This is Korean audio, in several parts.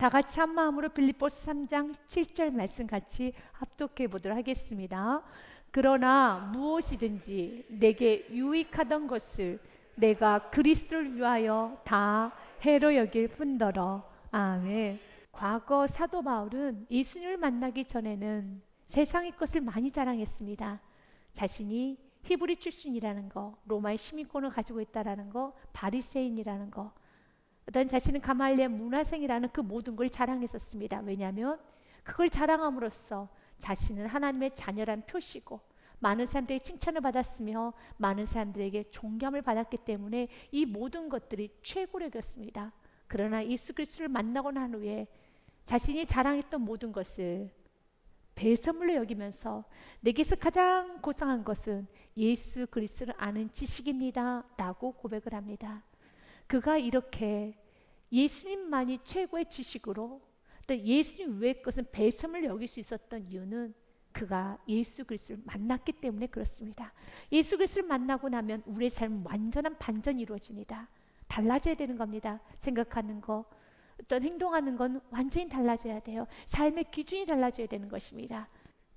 다 같이 한 마음으로 빌립보서 3장 7절 말씀 같이 합독해 보도록 하겠습니다. 그러나 무엇이든지 내게 유익하던 것을 내가 그리스도를 위하여 다 해로 여길 뿐더러. 아멘. 과거 사도 바울은 예수님을 만나기 전에는 세상의 것을 많이 자랑했습니다. 자신이 히브리 출신이라는 거, 로마의 시민권을 가지고 있다라는 거, 바리새인이라는 거, 어떤 자신은 가말리엘 문화생이라는 그 모든 걸 자랑했었습니다. 왜냐하면 그걸 자랑함으로써 자신은 하나님의 자녀란 표시고 많은 사람들에게 칭찬을 받았으며 많은 사람들에게 존경을 받았기 때문에 이 모든 것들이 최고로 여겼습니다. 그러나 예수 그리스도를 만나고 난 후에 자신이 자랑했던 모든 것을 배설물로 여기면서 내게서 가장 고상한 것은 예수 그리스도를 아는 지식입니다 라고 고백을 합니다. 그가 이렇게 예수님만이 최고의 지식으로 또 예수님 외의 것은 배설물로 여길 수 있었던 이유는 그가 예수 그리스도를 만났기 때문에 그렇습니다. 예수 그리스도를 만나고 나면 우리의 삶은 완전한 반전이 이루어집니다. 달라져야 되는 겁니다. 생각하는 거, 어떤 행동하는 건 완전히 달라져야 돼요. 삶의 기준이 달라져야 되는 것입니다.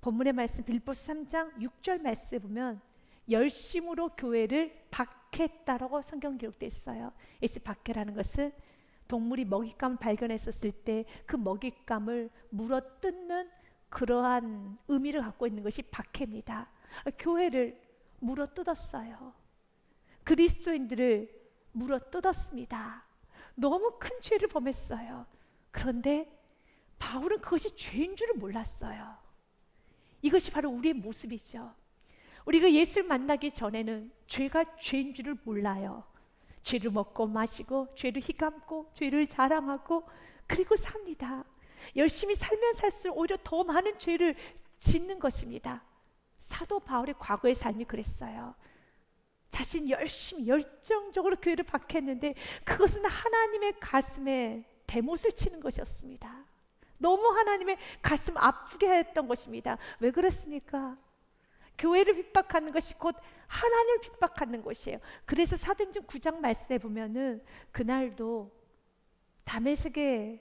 본문의 말씀 빌립보서 3장 6절 말씀에 보면 열심으로 교회를 박해했다라고 성경 기록되어 있어요. 이 박해라는 것은 동물이 먹잇감을 발견했었을 때 그 먹잇감을 물어뜯는 그러한 의미를 갖고 있는 것이 박해입니다. 교회를 물어뜯었어요. 그리스도인들을 물어뜯었습니다. 너무 큰 죄를 범했어요. 그런데 바울은 그것이 죄인 줄을 몰랐어요. 이것이 바로 우리의 모습이죠. 우리가 예수를 만나기 전에는 죄가 죄인 줄을 몰라요. 죄를 먹고 마시고 죄를 휘감고 죄를 자랑하고 그리고 삽니다. 열심히 살면 살수록 오히려 더 많은 죄를 짓는 것입니다. 사도 바울의 과거의 삶이 그랬어요. 자신 열심히 열정적으로 교회를 박했는데 그것은 하나님의 가슴에 대못을 치는 것이었습니다. 너무 하나님의 가슴 아프게 했던 것입니다. 왜 그렇습니까? 교회를 핍박하는 것이 곧 하나님을 핍박하는 것이에요. 그래서 사도행전 9장 말씀에 보면은 그날도 다메섹에까지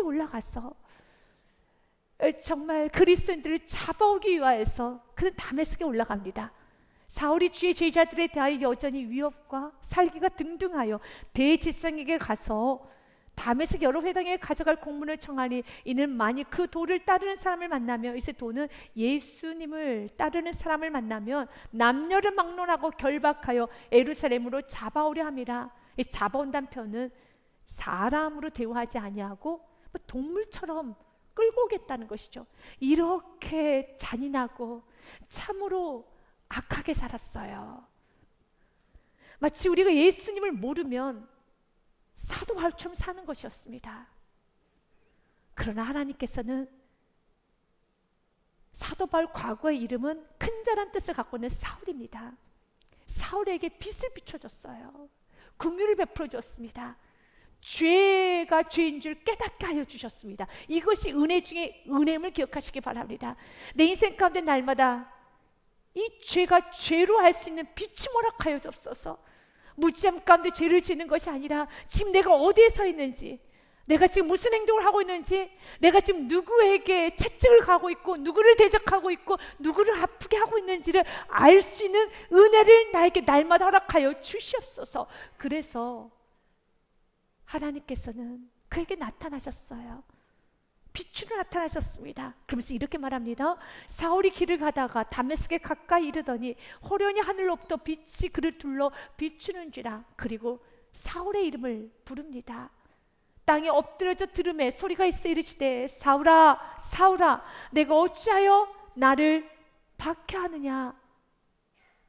올라가서 정말 그리스도인들을 잡아오기 위하여서 그는 다메섹에 올라갑니다. 사울이 주의 제자들에 대하여 여전히 위협과 살기가 등등하여 대제사장에게 가서 다메섹 여러 회당에 가져갈 공문을 청하니 이는 만일 그 도를 따르는 사람을 만나며, 이제 도는 예수님을 따르는 사람을 만나면 남녀를 막론하고 결박하여 예루살렘으로 잡아오려 함이라. 이 잡아온다는 표현은 사람으로 대우하지 아니하고 동물처럼 끌고 오겠다는 것이죠. 이렇게 잔인하고 참으로 악하게 살았어요. 마치 우리가 예수님을 모르면 사도 바울처럼 사는 것이었습니다. 그러나 하나님께서는 사도 바울 과거의 이름은 큰자란 뜻을 갖고 있는 사울입니다. 사울에게 빛을 비춰줬어요. 긍휼을 베풀어 줬습니다. 죄가 죄인 줄 깨닫게 하여 주셨습니다. 이것이 은혜 중에 은혜임을 기억하시기 바랍니다. 내 인생 가운데 날마다 이 죄가 죄로 할 수 있는 빛이 허락하여 주옵소서. 무지함 가운데 죄를 지는 것이 아니라 지금 내가 어디에 서 있는지, 내가 지금 무슨 행동을 하고 있는지, 내가 지금 누구에게 채찍을 가고 있고 누구를 대적하고 있고 누구를 아프게 하고 있는지를 알 수 있는 은혜를 나에게 날마다 허락하여 주시옵소서. 그래서 하나님께서는 그에게 나타나셨어요. 빛으로 나타나셨습니다. 그러면서 이렇게 말합니다. 사울이 길을 가다가 다메섹에 가까이 이르더니 호련히 하늘로부터 빛이 그를 둘러 비추는지라. 그리고 사울의 이름을 부릅니다. 땅에 엎드려져 들음에 소리가 있어 이르시되 사울아 사울아 내가 어찌하여 나를 박해하느냐.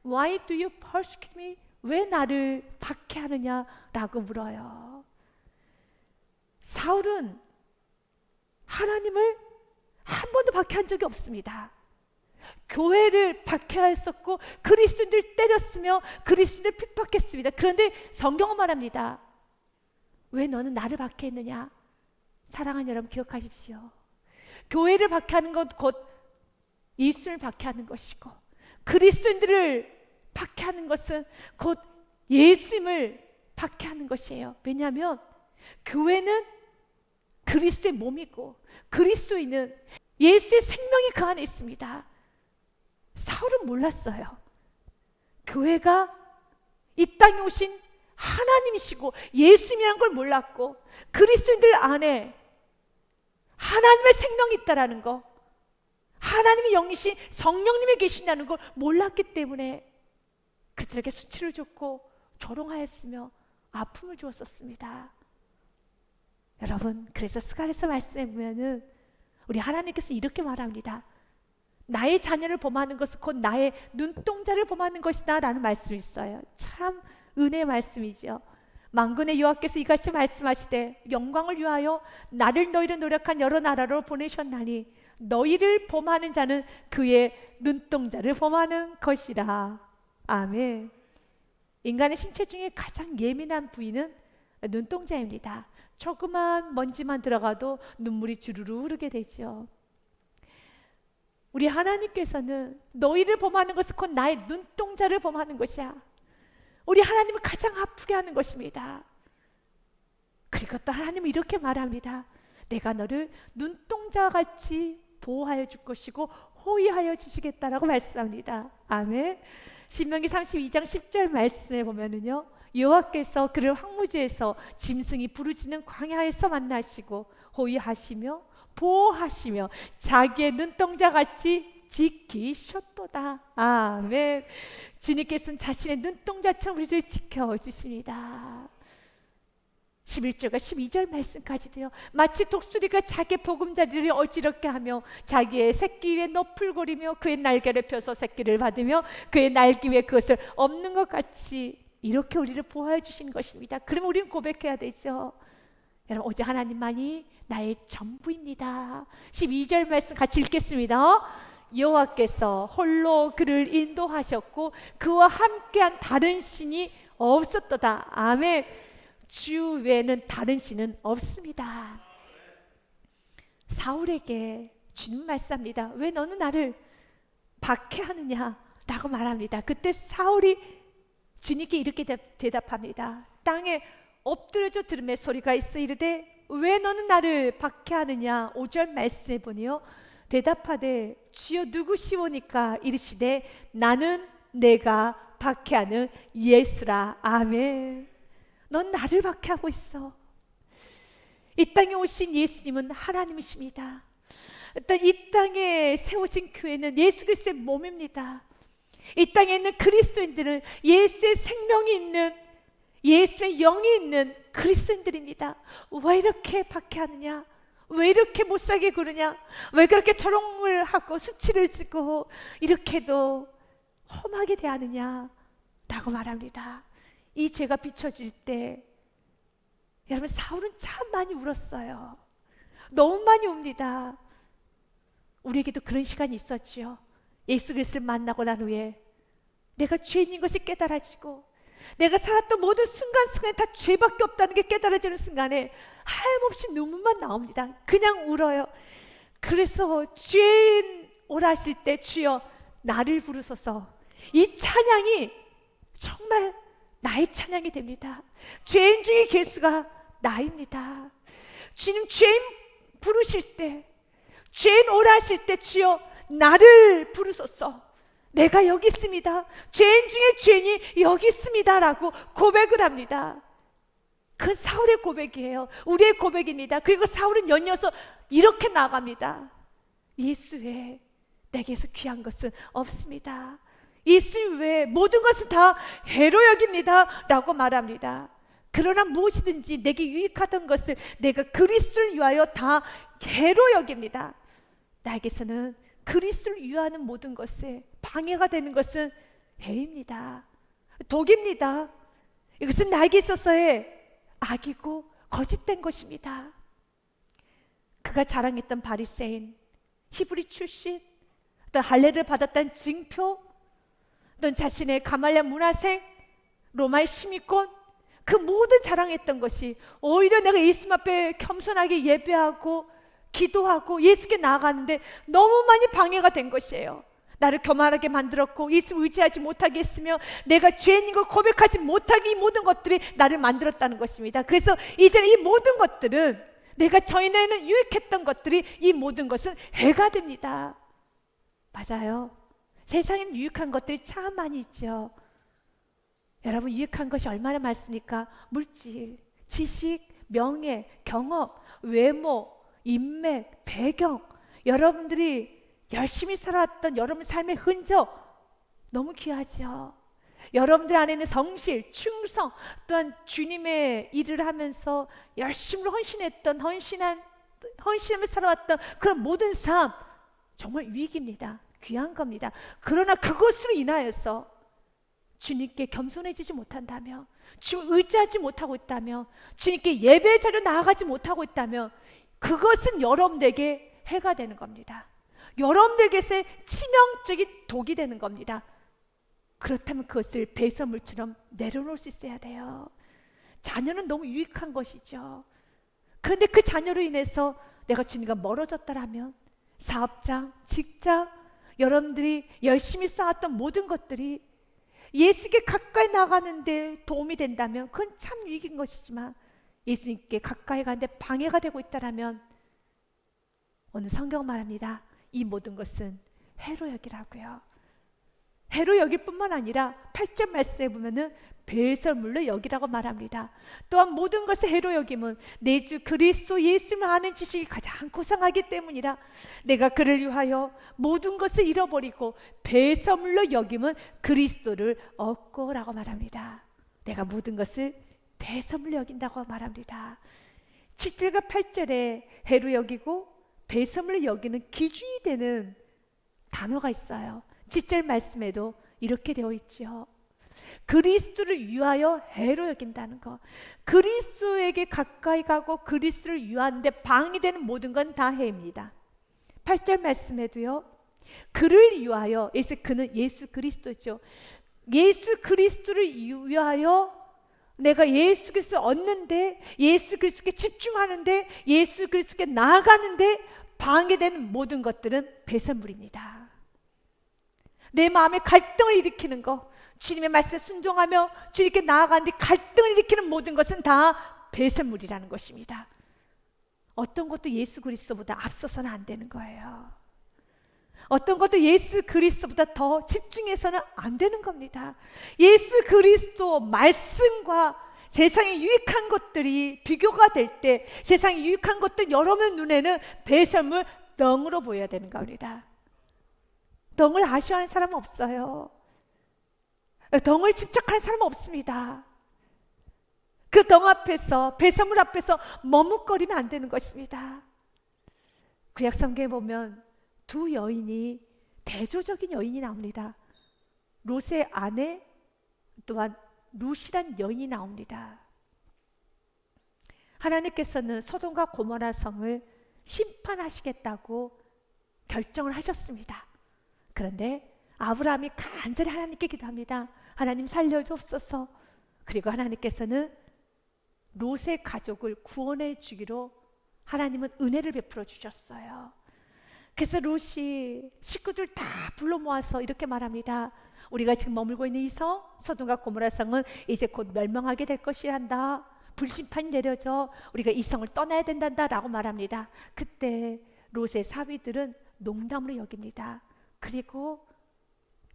Why do you persecute me? 왜 나를 박해하느냐라고 물어요. 사울은 하나님을 한 번도 박해한 적이 없습니다. 교회를 박해하였었고 그리스도인들 때렸으며 그리스도인들 핍박했습니다. 그런데 성경은 말합니다. 왜 너는 나를 박해했느냐? 사랑하는 여러분 기억하십시오. 교회를 박해하는 것 곧 예수를 박해하는 것이고 그리스도인들을 박해하는 것은 곧 예수님을 박해하는 것이에요. 왜냐하면 교회는 그리스도의 몸이고 그리스도인은 예수의 생명이 그 안에 있습니다. 사울은 몰랐어요. 교회가 이 땅에 오신 하나님이시고 예수님이란 걸 몰랐고 그리스도인들 안에 하나님의 생명이 있다라는 거, 하나님의 영이신 성령님이 계신다는 걸 몰랐기 때문에 그들에게 수치를 줬고 조롱하였으며 아픔을 주었었습니다. 여러분, 그래서 스가랴서 말씀에 보면은 우리 하나님께서 이렇게 말합니다. 나의 자녀를 범하는 것은 곧 나의 눈동자를 범하는 것이다 라는 말씀이 있어요. 참 은혜의 말씀이죠. 만군의 여호와께서 이같이 말씀하시되 영광을 위하여 나를 너희를 노력한 여러 나라로 보내셨나니 너희를 범하는 자는 그의 눈동자를 범하는 것이라. 아멘. 인간의 신체 중에 가장 예민한 부위는 눈동자입니다. 조그만 먼지만 들어가도 눈물이 주르르 흐르게 되죠. 우리 하나님께서는 너희를 범하는 것은 곧 나의 눈동자를 범하는 것이야. 우리 하나님을 가장 아프게 하는 것입니다. 그리고 또 하나님은 이렇게 말합니다. 내가 너를 눈동자같이 보호하여 줄 것이고 호위하여 주시겠다라고 말씀합니다. 아멘. 신명기 32장 10절 말씀에 보면은요, 여호와께서 그를 황무지에서 짐승이 부르짖는 광야에서 만나시고 호위하시며 보호하시며 자기의 눈동자같이 지키셨도다. 아멘. 주님께서는 자신의 눈동자처럼 우리를 지켜주십니다. 11절과 12절 말씀까지도요, 마치 독수리가 자기의 보금자리를 어지럽게 하며 자기의 새끼 위에 너풀거리며 그의 날개를 펴서 새끼를 받으며 그의 날개 위에 그것을 엎는 것 같이 이렇게 우리를 보호해 주신 것입니다. 그러면 우리는 고백해야 되죠. 여러분, 오직 하나님만이 나의 전부입니다. 12절 말씀 같이 읽겠습니다. 여호와께서 홀로 그를 인도하셨고 그와 함께한 다른 신이 없었도다. 아멘. 주 외에는 다른 신은 없습니다. 사울에게 주님 말씀합니다. 왜 너는 나를 박해하느냐 라고 말합니다. 그때 사울이 주님께 이렇게 대답합니다. 땅에 엎드려져 들음에 소리가 있어 이르되 왜 너는 나를 박해하느냐. 5절 말씀에 보니요, 대답하되 주여 누구시오니까 이르시되 나는 내가 박해하는 예수라. 아멘. 넌 나를 박해하고 있어. 이 땅에 오신 예수님은 하나님이십니다. 일단 이 땅에 세우신 교회는 예수 그리스도의 몸입니다. 이 땅에 있는 그리스도인들은 예수의 생명이 있는, 예수의 영이 있는 그리스도인들입니다. 왜 이렇게 박해하느냐? 왜 이렇게 못살게 구르냐? 왜 그렇게 조롱을 하고 수치를 주고 이렇게도 험하게 대하느냐? 라고 말합니다. 이 죄가 비춰질 때 여러분, 사울은 참 많이 울었어요. 너무 많이 웁니다. 우리에게도 그런 시간이 있었지요. 예수 그리스도를 만나고 난 후에 내가 죄인인 것이 깨달아지고 내가 살았던 모든 순간순간에 다 죄밖에 없다는 게 깨달아지는 순간에 하염없이 눈물만 나옵니다. 그냥 울어요. 그래서 죄인 오라 하실 때 주여 나를 부르소서, 이 찬양이 정말 나의 찬양이 됩니다. 죄인 중에 예수가 나입니다. 주님, 죄인 부르실 때, 죄인 오라 하실 때 주여 나를 부르소서, 내가 여기 있습니다, 죄인 중에 죄인이 여기 있습니다 라고 고백을 합니다. 그 사울의 고백이에요. 우리의 고백입니다. 그리고 사울은 연이어서 이렇게 나갑니다. 예수 외에 내게서 귀한 것은 없습니다. 예수 외에 모든 것은 다 해로 여깁니다 라고 말합니다. 그러나 무엇이든지 내게 유익하던 것을 내가 그리스도를 위하여 다 해로 여깁니다. 나에게서는 그리스도를 위하는 모든 것에 방해가 되는 것은 해입니다. 독입니다. 이것은 나에게 있어서의 악이고 거짓된 것입니다. 그가 자랑했던 바리새인, 히브리 출신, 또 할례를 받았다는 증표, 또 자신의 가말랴 문화생, 로마의 시민권, 그 모든 자랑했던 것이 오히려 내가 예수님 앞에 겸손하게 예배하고 기도하고 예수께 나아가는데 너무 많이 방해가 된 것이에요. 나를 교만하게 만들었고 예수를 의지하지 못하게 했으며 내가 죄인인 걸 고백하지 못하게 이 모든 것들이 나를 만들었다는 것입니다. 그래서 이제는 이 모든 것들은 내가 전에는 유익했던 것들이 이 모든 것은 해가 됩니다. 맞아요. 세상에는 유익한 것들이 참 많이 있죠. 여러분, 유익한 것이 얼마나 많습니까? 물질, 지식, 명예, 경험, 외모, 인맥, 배경, 여러분들이 열심히 살아왔던 여러분 삶의 흔적 너무 귀하죠. 여러분들 안에는 성실, 충성, 또한 주님의 일을 하면서 열심히 헌신하며 살아왔던 그런 모든 삶 정말 유익입니다. 귀한 겁니다. 그러나 그것으로 인하여서 주님께 겸손해지지 못한다며, 주님 의지하지 못하고 있다며, 주님께 예배 자리로 나아가지 못하고 있다며, 그것은 여러분들에게 해가 되는 겁니다. 여러분들에게서 치명적인 독이 되는 겁니다. 그렇다면 그것을 배설물처럼 내려놓을 수 있어야 돼요. 자녀는 너무 유익한 것이죠. 그런데 그 자녀로 인해서 내가 주님과 멀어졌다라면 사업장, 직장, 여러분들이 열심히 쌓았던 모든 것들이 예수께 가까이 나가는데 도움이 된다면 그건 참 유익인 것이지만, 예수님께 가까이 가는데 방해가 되고 있다면 오늘 성경 말합니다. 이 모든 것은 해로 여기라고요. 해로 여길 뿐만 아니라 8절 말씀에 보면은 배설물로 여기라고 말합니다. 또한 모든 것을 해로 여김은 내 주 그리스도 예수를 아는 지식이 가장 고상하기 때문이라. 내가 그를 위하여 모든 것을 잃어버리고 배설물로 여김은 그리스도를 얻고라고 말합니다. 내가 모든 것을 배설물로 여긴다고 말합니다. 7절과 8절에 해로 여기고 배설물로 여기는 기준이 되는 단어가 있어요. 7절 말씀에도 이렇게 되어 있죠. 그리스도를 위하여 해로 여긴다는 것. 그리스도에게 가까이 가고 그리스도를 위하는데 방이 되는 모든 건 다 해입니다. 8절 말씀에도요. 그를 위하여, 그는 예수 그리스도죠. 예수 그리스도를 위하여 내가 예수 그리스도를 얻는데, 예수 그리스도께 집중하는데, 예수 그리스도께 나아가는데 방해되는 모든 것들은 배설물입니다. 내 마음에 갈등을 일으키는 거, 주님의 말씀에 순종하며 주님께 나아가는데 갈등을 일으키는 모든 것은 다 배설물이라는 것입니다. 어떤 것도 예수 그리스도보다 앞서서는 안 되는 거예요. 어떤 것도 예수 그리스도보다 더 집중해서는 안 되는 겁니다. 예수 그리스도 말씀과 세상의 유익한 것들이 비교가 될 때, 세상의 유익한 것들 여러분 눈에는 배설물 덩으로 보여야 되는 겁니다. 덩을 아쉬워하는 사람은 없어요. 덩을 집착하는 사람은 없습니다. 그 덩 앞에서, 배설물 앞에서 머뭇거리면 안 되는 것입니다. 구약 성경에 보면 두 여인이, 대조적인 여인이 나옵니다. 롯의 아내, 또한 룻이란 여인이 나옵니다. 하나님께서는 소돔과 고모라 성을 심판하시겠다고 결정을 하셨습니다. 그런데 아브라함이 간절히 하나님께 기도합니다. 하나님 살려주옵소서. 그리고 하나님께서는 롯의 가족을 구원해 주기로 하나님은 은혜를 베풀어 주셨어요. 그래서 롯이 식구들 다 불러 모아서 이렇게 말합니다. 우리가 지금 머물고 있는 이 성, 소돔과 고모라 성은 이제 곧 멸망하게 될 것이야 한다. 불심판이 내려져 우리가 이 성을 떠나야 된단다 라고 말합니다. 그때 롯의 사위들은 농담으로 여깁니다. 그리고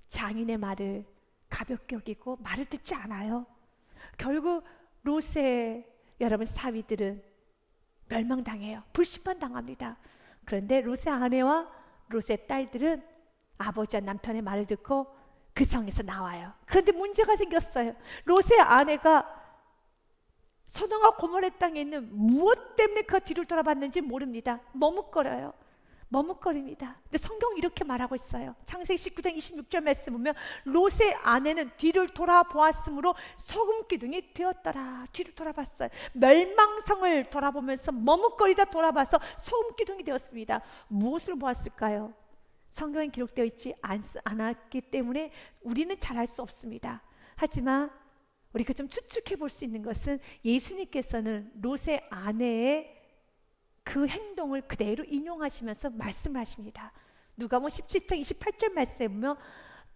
장인의 말을 가볍게 여기고 말을 듣지 않아요. 결국 롯의 여러분 사위들은 멸망당해요. 불심판 당합니다. 그런데 롯의 아내와 롯의 딸들은 아버지와 남편의 말을 듣고 그 성에서 나와요. 그런데 문제가 생겼어요. 롯의 아내가 소돔과 고모라 땅에 있는 무엇 때문에 그 뒤를 돌아봤는지 모릅니다. 머뭇거립니다. 근데 성경은 이렇게 말하고 있어요. 창세기 19장 26절 말씀 보면 롯의 아내는 뒤를 돌아보았으므로 소금 기둥이 되었더라. 뒤를 돌아봤어요. 멸망성을 돌아보면서 머뭇거리다 돌아봐서 소금 기둥이 되었습니다. 무엇을 보았을까요? 성경에 기록되어 있지 않았기 때문에 우리는 잘 알 수 없습니다. 하지만 우리가 좀 추측해 볼 수 있는 것은 예수님께서는 롯의 아내의 그 행동을 그대로 인용하시면서 말씀을 하십니다. 누가복음 17장 28절 말씀에 보면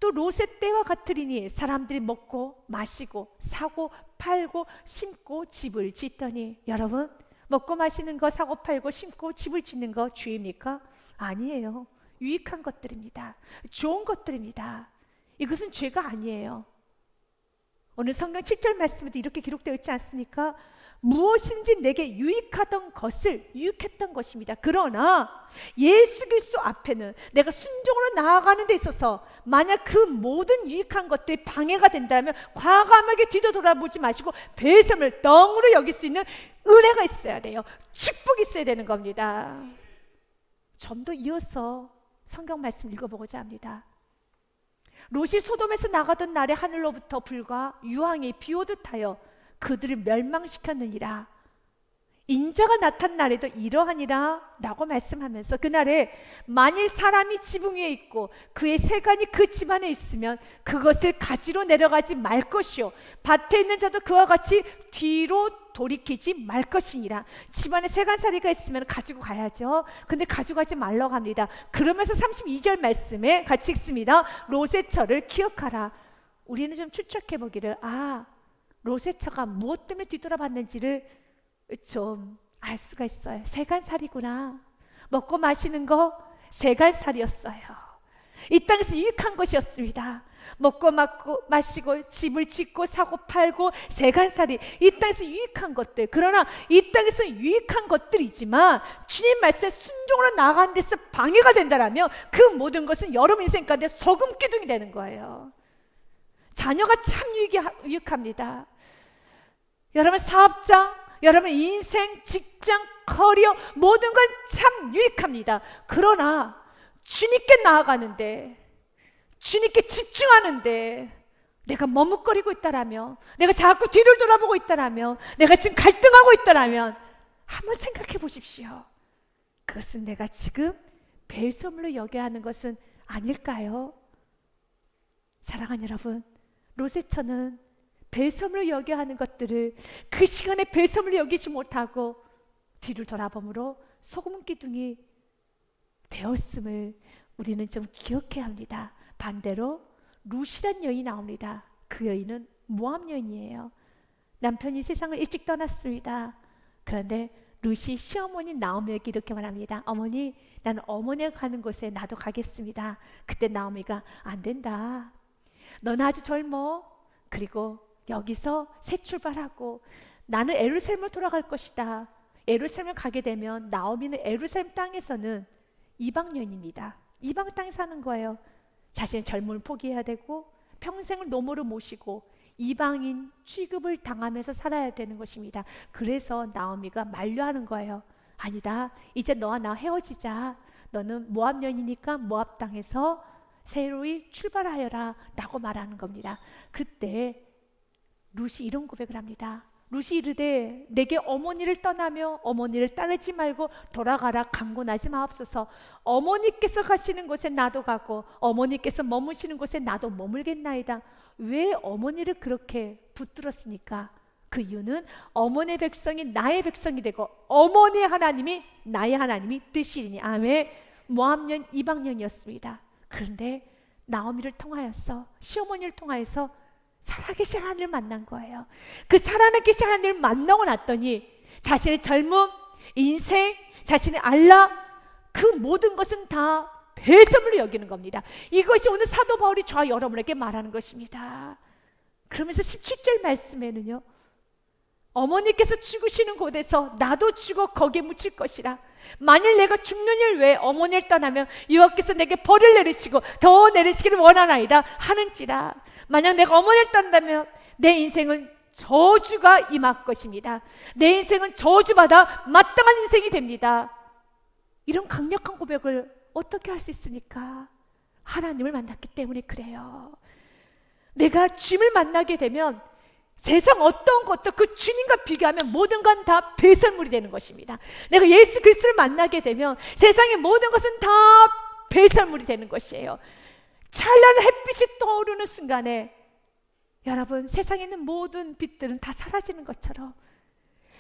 또 롯의 때와 같으리니 사람들이 먹고 마시고 사고 팔고 심고 집을 짓더니, 여러분 먹고 마시는 거, 사고 팔고 심고 집을 짓는 거 죄입니까? 아니에요. 유익한 것들입니다. 좋은 것들입니다. 이것은 죄가 아니에요. 오늘 성경 7절 말씀에도 이렇게 기록되어 있지 않습니까? 무엇인지 내게 유익했던 것입니다. 그러나 예수 그리스도 앞에는 내가 순종으로 나아가는 데 있어서 만약 그 모든 유익한 것들이 방해가 된다면 과감하게 뒤도 돌아보지 마시고 배설물 덩으로 여길 수 있는 은혜가 있어야 돼요. 축복이 있어야 되는 겁니다. 좀 더 이어서 성경 말씀 읽어보고자 합니다. 롯이 소돔에서 나가던 날에 하늘로부터 불과 유황이 비오듯 하여 그들을 멸망시켰느니라. 인자가 나타난 날에도 이러하니라 라고 말씀하면서 그날에 만일 사람이 지붕 위에 있고 그의 세간이 그 집안에 있으면 그것을 가지러 내려가지 말 것이요 밭에 있는 자도 그와 같이 뒤로 돌이키지 말 것이니라. 집안에 세간살이가 있으면 가지고 가야죠. 근데 가져가지 말라고 합니다. 그러면서 32절 말씀에 같이 읽습니다. 롯의 처를 기억하라. 우리는 좀 추측해 보기를 롯의 처가 무엇 때문에 뒤돌아봤는지를 좀 알 수가 있어요. 세간살이구나. 먹고 마시는 거 세간살이었어요. 이 땅에서 유익한 것이었습니다. 먹고 마시고 집을 짓고 사고 팔고 세간살이, 이 땅에서 유익한 것들. 그러나 이 땅에서 유익한 것들이지만 주님 말씀에 순종으로 나아가는 데서 방해가 된다라면 그 모든 것은 여러분 인생 가운데 소금 기둥이 되는 거예요. 자녀가 참 유익합니다. 여러분 사업장, 여러분 인생, 직장, 커리어 모든 건 참 유익합니다. 그러나 주님께 나아가는데, 주님께 집중하는데 내가 머뭇거리고 있다라면, 내가 자꾸 뒤를 돌아보고 있다라면, 내가 지금 갈등하고 있다라면 한번 생각해 보십시오. 그것은 내가 지금 벨소물로 여겨야 하는 것은 아닐까요? 사랑하는 여러분, 롯의 처는 벨소물로 여겨야 하는 것들을 그 시간에 벨소물로 여기지 못하고 뒤를 돌아봄으로 소금 기둥이 되었음을 우리는 좀 기억해야 합니다. 반대로 룻이란 여인이 나옵니다. 그 여인은 모압 여인이에요. 남편이 세상을 일찍 떠났습니다. 그런데 룻이 시어머니 나오미에게 이렇게 말합니다. 어머니, 나는 어머니가 가는 곳에 나도 가겠습니다. 그때 나오미가 안 된다. 너는 아주 젊어. 그리고 여기서 새 출발하고 나는 에루살렘으로 돌아갈 것이다. 에루살렘을 가게 되면 나오미는 에루살렘 땅에서는 이방 여인입니다. 이방 땅에 사는 거예요. 자신의 젊음을 포기해야 되고 평생을 노모로 모시고 이방인 취급을 당하면서 살아야 되는 것입니다. 그래서 나오미가 만류하는 거예요. 아니다, 이제 너와 나 헤어지자. 너는 모압 여인이니까 모압 땅에서 새로이 출발하여라 라고 말하는 겁니다. 그때 룻이 이런 고백을 합니다. 룻이 이르되 내게 어머니를 떠나며 어머니를 따르지 말고 돌아가라 강권하지 마옵소서. 어머니께서 가시는 곳에 나도 가고 어머니께서 머무시는 곳에 나도 머물겠나이다. 왜 어머니를 그렇게 붙들었습니까? 그 이유는 어머니의 백성이 나의 백성이 되고 어머니의 하나님이 나의 하나님이 되시리니. 아멘. 모압년 이방년이었습니다. 그런데 나오미를 통하여서, 시어머니를 통하여서 살아계신 하나님을 만난 거예요. 그 살아계신 하나님을 만나고 났더니 자신의 젊음, 인생, 자신의 안락, 그 모든 것은 다 배설물로 여기는 겁니다. 이것이 오늘 사도 바울이 저와 여러분에게 말하는 것입니다. 그러면서 17절 말씀에는요, 어머니께서 죽으시는 곳에서 나도 죽어 거기에 묻힐 것이라. 만일 내가 죽는 일 외에 어머니를 떠나면 여호와께서 내게 벌을 내리시고 더 내리시기를 원하나이다 하는지라. 만약 내가 어머니를 떤다면 내 인생은 저주가 임할 것입니다. 내 인생은 저주받아 마땅한 인생이 됩니다. 이런 강력한 고백을 어떻게 할 수 있습니까? 하나님을 만났기 때문에 그래요. 내가 주님을 만나게 되면 세상 어떤 것도 그 주님과 비교하면 모든 건 다 배설물이 되는 것입니다. 내가 예수 그리스도를 만나게 되면 세상의 모든 것은 다 배설물이 되는 것이에요. 찬란한 햇빛이 떠오르는 순간에 여러분, 세상에 있는 모든 빛들은 다 사라지는 것처럼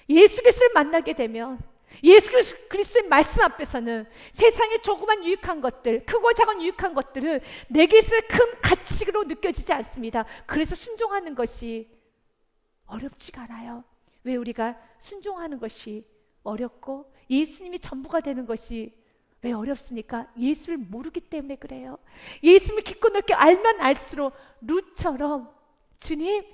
예수 그리스도를 만나게 되면 예수 그리스도의 말씀 앞에서는 세상의 조그만 유익한 것들, 크고 작은 유익한 것들은 내게서 큰 가치로 느껴지지 않습니다. 그래서 순종하는 것이 어렵지가 않아요. 왜 우리가 순종하는 것이 어렵고 예수님이 전부가 되는 것이 왜 어렵습니까? 예수를 모르기 때문에 그래요. 예수님을 깊고 넓게 알면 알수록 룻처럼, 주님,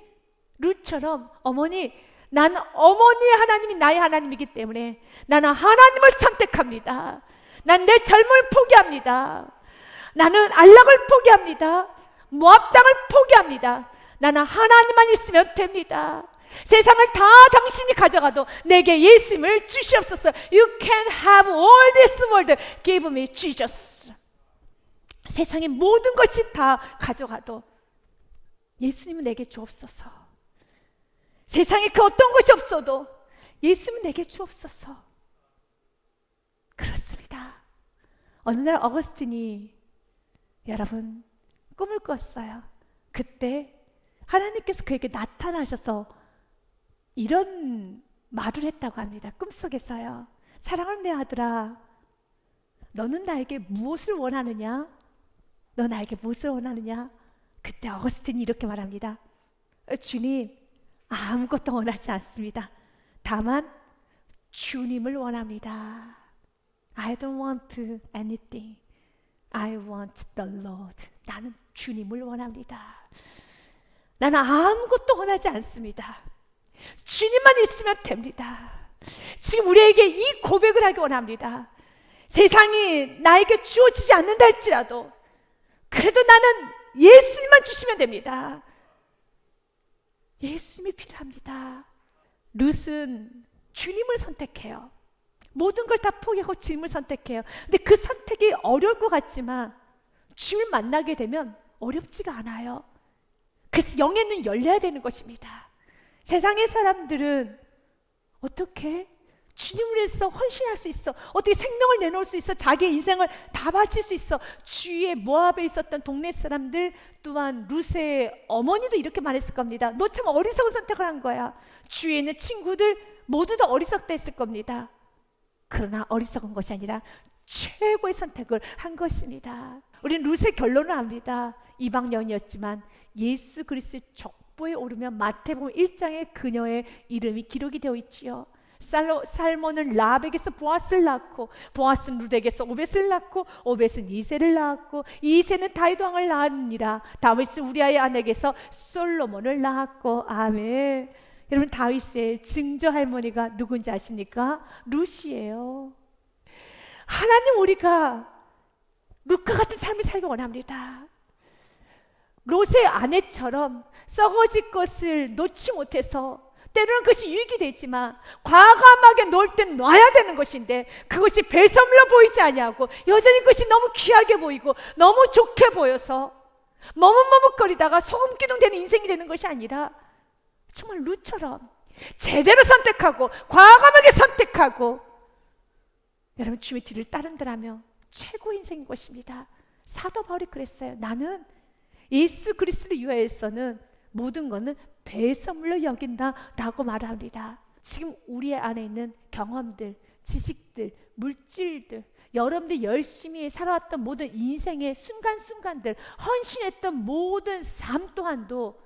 룻처럼 어머니, 나는 어머니의 하나님이 나의 하나님이기 때문에 나는 하나님을 선택합니다. 난 내 젊음을 포기합니다. 나는 안락을 포기합니다. 모압 땅을 포기합니다. 나는 하나님만 있으면 됩니다. 세상을 다 당신이 가져가도 내게 예수님을 주시옵소서. You can have all this world, give me Jesus. 세상의 모든 것이 다 가져가도 예수님은 내게 주옵소서. 세상에 그 어떤 것이 없어도 예수님은 내게 주옵소서. 그렇습니다. 어느 날 어거스틴이 여러분 꿈을 꿨어요. 그때 하나님께서 그에게 나타나셔서 이런 말을 했다고 합니다. 꿈속에서요. 사랑하는 내 아들아, 너는 나에게 무엇을 원하느냐? 너 나에게 무엇을 원하느냐? 그때 어거스틴이 이렇게 말합니다. 주님, 아무것도 원하지 않습니다. 다만 주님을 원합니다. I don't want anything. I want the Lord. 나는 주님을 원합니다. 나는 아무것도 원하지 않습니다. 주님만 있으면 됩니다. 지금 우리에게 이 고백을 하기 원합니다. 세상이 나에게 주어지지 않는다 할지라도 그래도 나는 예수님만 주시면 됩니다. 예수님이 필요합니다. 룻은 주님을 선택해요. 모든 걸 다 포기하고 주님을 선택해요. 근데 그 선택이 어려울 것 같지만 주님을 만나게 되면 어렵지가 않아요. 그래서 영의 눈이 열려야 되는 것입니다. 세상의 사람들은 어떻게 주님을 위해서 헌신할 수 있어? 어떻게 생명을 내놓을 수 있어? 자기의 인생을 다 바칠 수 있어? 주위에 모압에 있었던 동네 사람들 또한 룻의 어머니도 이렇게 말했을 겁니다. 너 참 어리석은 선택을 한 거야. 주위에 있는 친구들 모두 다 어리석다 했을 겁니다. 그러나 어리석은 것이 아니라 최고의 선택을 한 것입니다. 우리는 룻의 결론을 압니다. 이방 여인이었지만 예수 그리스도의 족보에 오르면 마태복음 1장에 그녀의 이름이 기록이 되어 있지요. 살몬은 라합에게서 보아스를 낳고, 보아스는 룻에게서 오벳을 낳고, 오벳은 이새를 낳았고, 이새는 다윗 왕을 낳았느니라. 다윗은 우리아의 아내에게서 솔로몬을 낳았고. 아멘. 여러분, 다윗의 증조 할머니가 누군지 아십니까? 룻이에요. 하나님, 우리가 룻과 같은 삶을 살기 원합니다. 롯의 아내처럼 썩어질 것을 놓지 못해서 때로는 그것이 유익이 되지만 과감하게 놓을 땐 놔야 되는 것인데 그것이 배설물로 보이지 아니하고 여전히 그것이 너무 귀하게 보이고 너무 좋게 보여서 머뭇머뭇거리다가 소금기둥 되는 인생이 되는 것이 아니라 정말 룻처럼 제대로 선택하고 과감하게 선택하고 여러분 주의 뒤를 따른다라며 최고 인생인 것입니다. 사도 바울이 그랬어요. 나는 예수 그리스도를 위하여서는 모든 것은 배설물로 여긴다라고 말합니다. 지금 우리 안에 있는 경험들, 지식들, 물질들, 여러분들이 열심히 살아왔던 모든 인생의 순간순간들, 헌신했던 모든 삶 또한도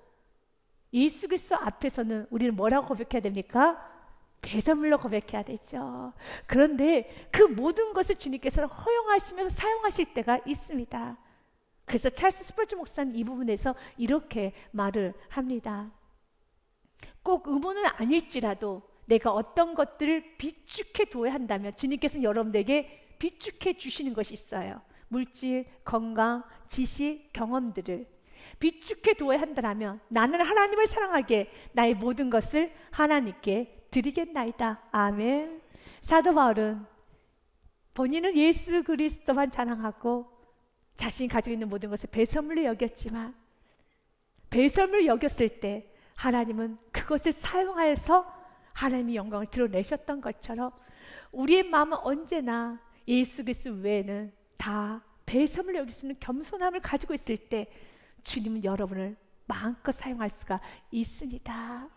예수 그리스도 앞에서는 우리는 뭐라고 고백해야 됩니까? 배설물로 고백해야 되죠. 그런데 그 모든 것을 주님께서는 허용하시면서 사용하실 때가 있습니다. 그래서 찰스 스펄전 목사는 이 부분에서 이렇게 말을 합니다. 꼭 의무는 아닐지라도 내가 어떤 것들을 비축해 둬야 한다면 주님께서는 여러분에게 비축해 주시는 것이 있어요. 물질, 건강, 지식, 경험들을 비축해 둬야 한다면 나는 하나님을 사랑하게 나의 모든 것을 하나님께 드리겠나이다. 아멘. 사도 바울은 본인은 예수 그리스도만 자랑하고 자신이 가지고 있는 모든 것을 배설물로 여겼지만 배설물로 여겼을 때 하나님은 그것을 사용하여서 하나님의 영광을 드러내셨던 것처럼 우리의 마음은 언제나 예수 그리스도 외에는 다 배설물로 여길 수 있는 겸손함을 가지고 있을 때 주님은 여러분을 마음껏 사용할 수가 있습니다.